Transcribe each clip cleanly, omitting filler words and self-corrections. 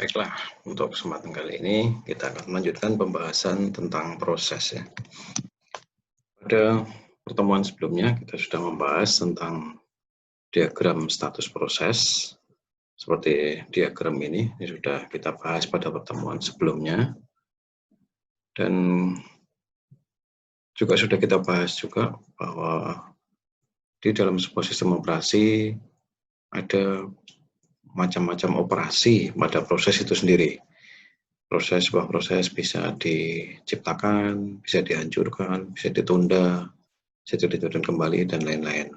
Baiklah, untuk kesempatan kali ini kita akan melanjutkan pembahasan tentang proses ya. Pada pertemuan sebelumnya kita sudah membahas tentang diagram status proses. Seperti diagram ini sudah kita bahas pada pertemuan sebelumnya. Dan juga sudah kita bahas juga bahwa di dalam sebuah sistem operasi ada macam-macam operasi pada proses itu sendiri. Sebuah proses bisa diciptakan, bisa dihancurkan, bisa ditunda, bisa ditunda kembali, dan lain-lain.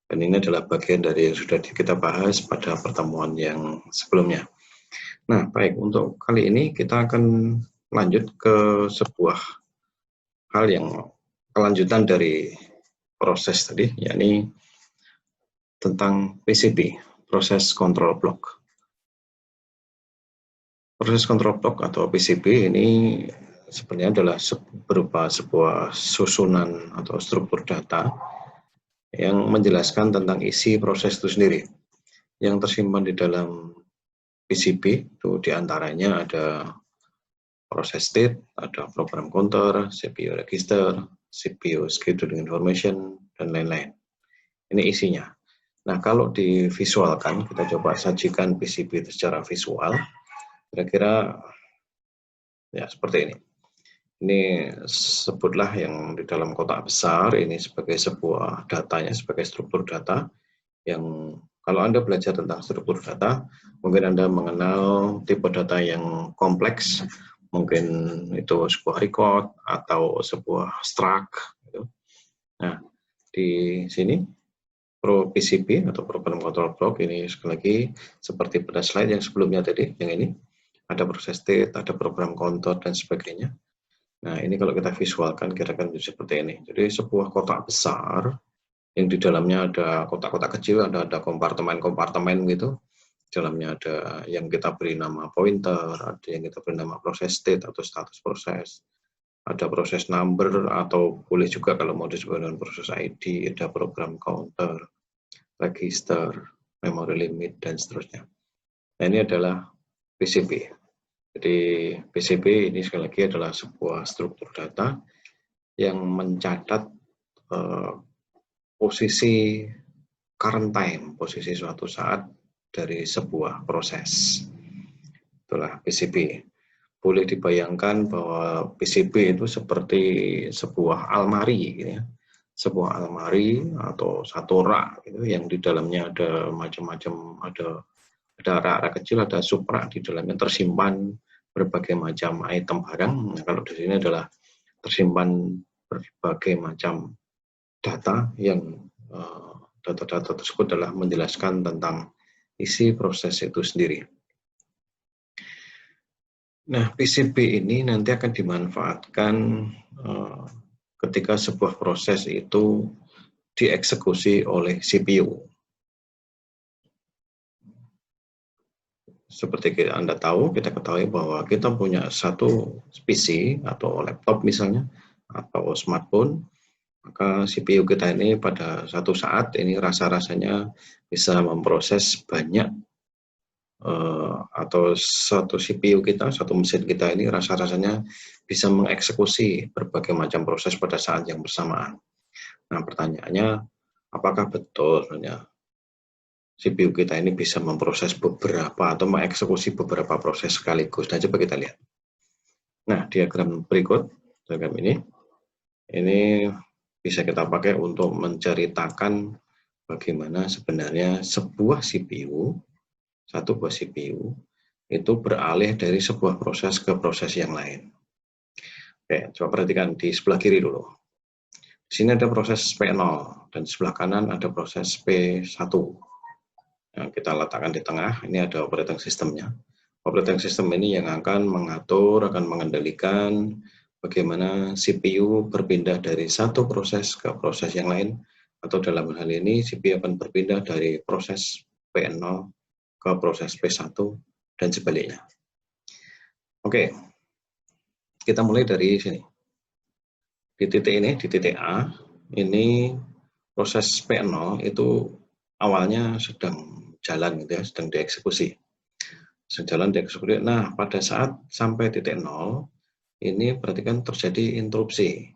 Dan ini adalah bagian dari yang sudah kita bahas pada pertemuan yang sebelumnya. Nah, baik, untuk kali ini kita akan lanjut ke sebuah hal yang kelanjutan dari proses tadi, yakni tentang PCB, proses control block. Proses control block atau PCB ini sebenarnya adalah berupa sebuah susunan atau struktur data yang menjelaskan tentang isi proses itu sendiri. Yang tersimpan di dalam PCB itu diantaranya ada proses state, ada program counter, CPU register, CPU scheduling information, dan lain-lain. Ini isinya. Nah, kalau divisualkan, kita coba sajikan PCB itu secara visual, kira-kira ya seperti ini. Ini sebutlah yang di dalam kotak besar, ini sebagai sebuah datanya, sebagai struktur data, yang kalau Anda belajar tentang struktur data, mungkin Anda mengenal tipe data yang kompleks, mungkin itu sebuah record atau sebuah struct. Gitu. Nah, di sini PCB atau program control block ini sekali lagi seperti pada slide yang sebelumnya tadi, yang ini ada proses state, ada program counter, dan sebagainya. Nah, ini kalau kita visualkan kira-kira seperti ini. Jadi sebuah kotak besar yang di dalamnya ada kotak-kotak kecil, ada kompartemen-kompartemen gitu. Di dalamnya ada yang kita beri nama pointer, ada yang kita beri nama proses state atau status proses. Ada proses number atau boleh juga kalau mau disebut dengan proses ID, ada program counter, register, memory limit, dan seterusnya. Nah, ini adalah PCB. Jadi PCB ini sekali lagi adalah sebuah struktur data yang mencatat posisi current time, posisi suatu saat dari sebuah proses. Itulah PCB. Boleh dibayangkan bahwa PCB itu seperti sebuah almari, gitu ya. Sebuah almari atau satu rak gitu, yang di dalamnya ada macam-macam, ada rak-rak kecil, ada subrak di dalamnya tersimpan berbagai macam item barang. Nah, kalau di sini adalah tersimpan berbagai macam data yang data-data tersebut adalah menjelaskan tentang isi proses itu sendiri. Nah, PCB ini nanti akan dimanfaatkan ketika sebuah proses itu dieksekusi oleh CPU. Seperti Anda tahu, kita ketahui bahwa kita punya satu PC atau laptop misalnya, atau smartphone, maka CPU kita ini pada satu saat ini rasa-rasanya bisa memproses banyak, atau satu CPU kita, satu mesin kita ini rasa-rasanya bisa mengeksekusi berbagai macam proses pada saat yang bersamaan. Nah, pertanyaannya, apakah betul sebenarnya CPU kita ini bisa memproses beberapa atau mengeksekusi beberapa proses sekaligus? Nah, coba kita lihat. Nah, diagram berikut, diagram ini bisa kita pakai untuk menceritakan bagaimana sebenarnya sebuah CPU, satu buah CPU, itu beralih dari sebuah proses ke proses yang lain. Oke, coba perhatikan di sebelah kiri dulu. Di sini ada proses P0, dan di sebelah kanan ada proses P1. Yang kita letakkan di tengah, ini ada operating sistemnya. Operating system ini yang akan mengatur, akan mengendalikan bagaimana CPU berpindah dari satu proses ke proses yang lain, atau dalam hal ini CPU akan berpindah dari proses P0 ke proses P1 dan sebaliknya. Oke, kita mulai dari sini. Di titik ini, di titik A, ini proses P0 itu awalnya sedang jalan gitu ya, sedang dieksekusi. Sejalan dieksekusi. Nah, pada saat sampai titik 0, ini berarti kan terjadi interupsi.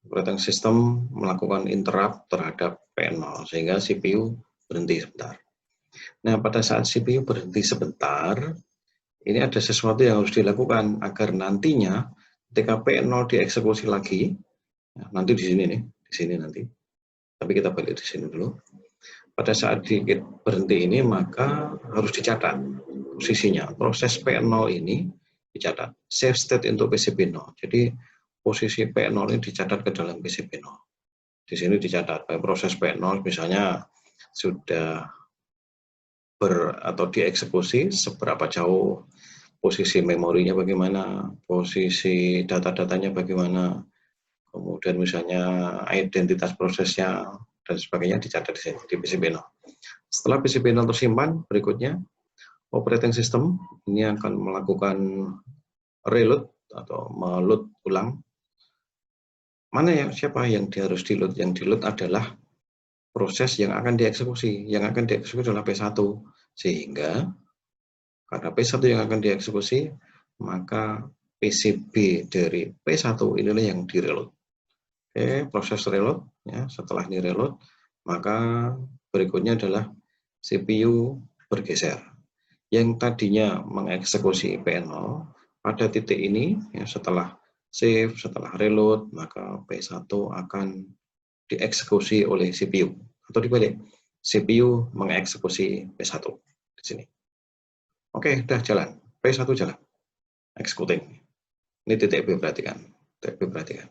Operating system melakukan interrupt terhadap P0, sehingga CPU berhenti sebentar. Nah, pada saat CPU berhenti sebentar, ini ada sesuatu yang harus dilakukan agar nantinya ketika P0 dieksekusi lagi, nanti di sini nih, di sini nanti. Tapi kita balik di sini dulu. Pada saat berhenti ini, maka harus dicatat posisinya. Proses P0 ini dicatat. Save state untuk PCB0. Jadi posisi P0 ini dicatat ke dalam PCB0. Di sini dicatat proses P0 misalnya sudah atau dieksekusi seberapa jauh, posisi memorinya bagaimana, posisi data-datanya bagaimana, kemudian misalnya identitas prosesnya dan sebagainya dicatat di sini di PCB0. Setelah PCB0 tersimpan, berikutnya operating system ini akan melakukan reload atau meload ulang. Mana yang siapa yang harus di-load? Yang di-load adalah proses yang akan dieksekusi. Yang akan dieksekusi adalah P1. Sehingga karena P1 yang akan dieksekusi, maka PCB dari P1 inilah yang di-reload. Oke, proses reload. Ya, setelah ini reload, maka berikutnya adalah CPU bergeser. Yang tadinya mengeksekusi P0, pada titik ini, ya, setelah save, setelah reload, maka P1 akan dieksekusi oleh CPU. Atau dibalik, CPU mengeksekusi P1 di sini. Oke, udah jalan. P1 jalan. Executing. Ini titik B perhatikan. Titik B perhatikan.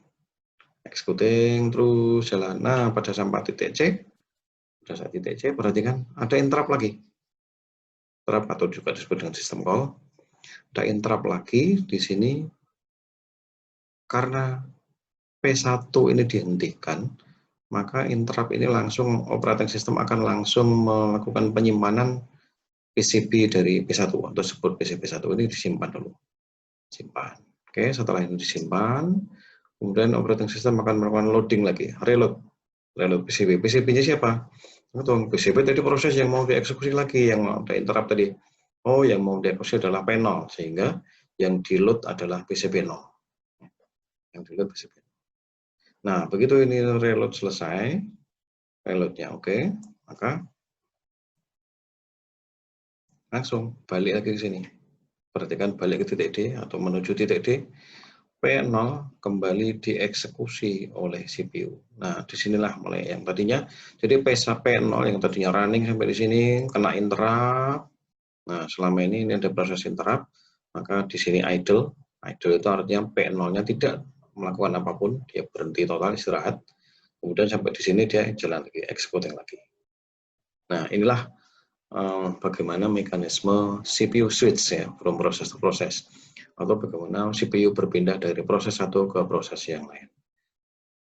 Executing terus jalan. Nah, pada sampai titik C, pada saat titik C perhatikan ada interrupt lagi. Interrupt atau juga disebut dengan system call. Ada interrupt lagi di sini karena P1 ini dihentikan, maka interrupt ini langsung operating system akan langsung melakukan penyimpanan PCB dari P1 atau sebut PCB1 ini disimpan dulu. Simpan. Oke, setelah ini disimpan, kemudian operating system akan melakukan loading lagi, reload. Reload PCB. PCB-nya siapa? Betul, PCB tadi proses yang mau dieksekusi lagi, yang ada interrupt tadi. Oh, yang mau dieksekusi adalah P0, sehingga yang di-load adalah PCB0. Yang di-load PCB0. Nah, begitu ini reload selesai, reloadnya oke, maka langsung balik lagi ke sini. Perhatikan balik ke titik D atau menuju titik D, P0 kembali dieksekusi oleh CPU. Nah, disinilah mulai yang tadinya, jadi P0 yang tadinya running sampai di sini, kena interrupt. Nah, selama ini ada proses interrupt, maka di sini idle. Idle itu artinya P0-nya tidak melakukan apapun, dia berhenti total istirahat. Kemudian sampai di sini dia jalan lagi, executing lagi. Nah, inilah bagaimana mekanisme CPU switch ya, from proses ke proses, atau bagaimana CPU berpindah dari proses satu ke proses yang lain.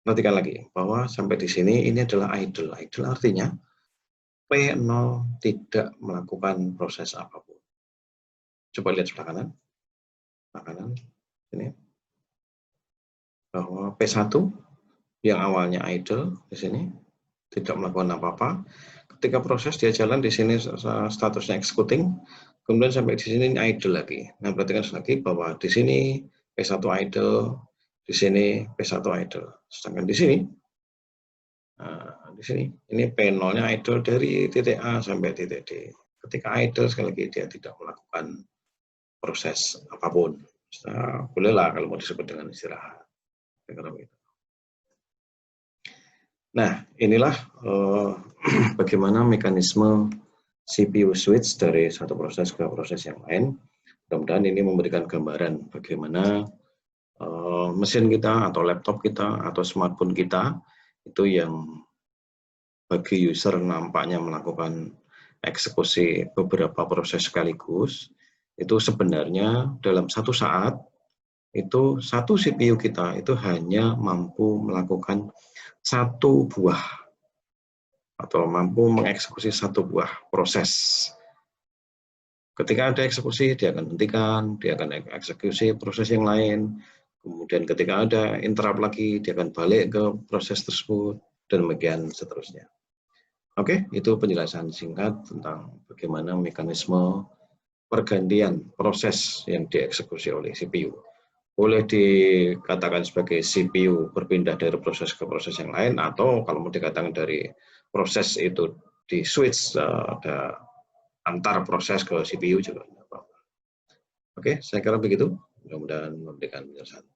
Perhatikan lagi bahwa sampai di sini ini adalah idle. Idle artinya P0 tidak melakukan proses apapun. Coba lihat sebelah kanan. Sebelah kanan ini. Bahwa P1 yang awalnya idle di sini tidak melakukan apa-apa. Ketika proses dia jalan di sini statusnya executing, kemudian sampai di sini idle lagi. Nah, perhatikan lagi bahwa di sini P1 idle, di sini P1 idle. Sedangkan di sini ini P0-nya idle dari titik A sampai titik D. Ketika idle sekali lagi dia tidak melakukan proses apapun. Nah, bolehlah kalau mau disebut dengan istirahat. Nah, inilah bagaimana mekanisme CPU switch dari satu proses ke proses yang lain. Mudah-mudahan ini memberikan gambaran bagaimana mesin kita atau laptop kita atau smartphone kita itu yang bagi user nampaknya melakukan eksekusi beberapa proses sekaligus, itu sebenarnya dalam satu saat itu satu CPU kita itu hanya mampu melakukan satu buah atau mampu mengeksekusi satu buah proses. Ketika ada eksekusi, dia akan hentikan, dia akan eksekusi proses yang lain. Kemudian ketika ada interrupt lagi, dia akan balik ke proses tersebut, dan demikian seterusnya. Oke, itu penjelasan singkat tentang bagaimana mekanisme pergantian proses yang dieksekusi oleh CPU. Boleh dikatakan sebagai CPU berpindah dari proses ke proses yang lain, atau kalau mau dikatakan dari proses itu di switch ada antar proses ke CPU juga. Oke, saya kira begitu. Mudah-mudahan memberikan penjelasan.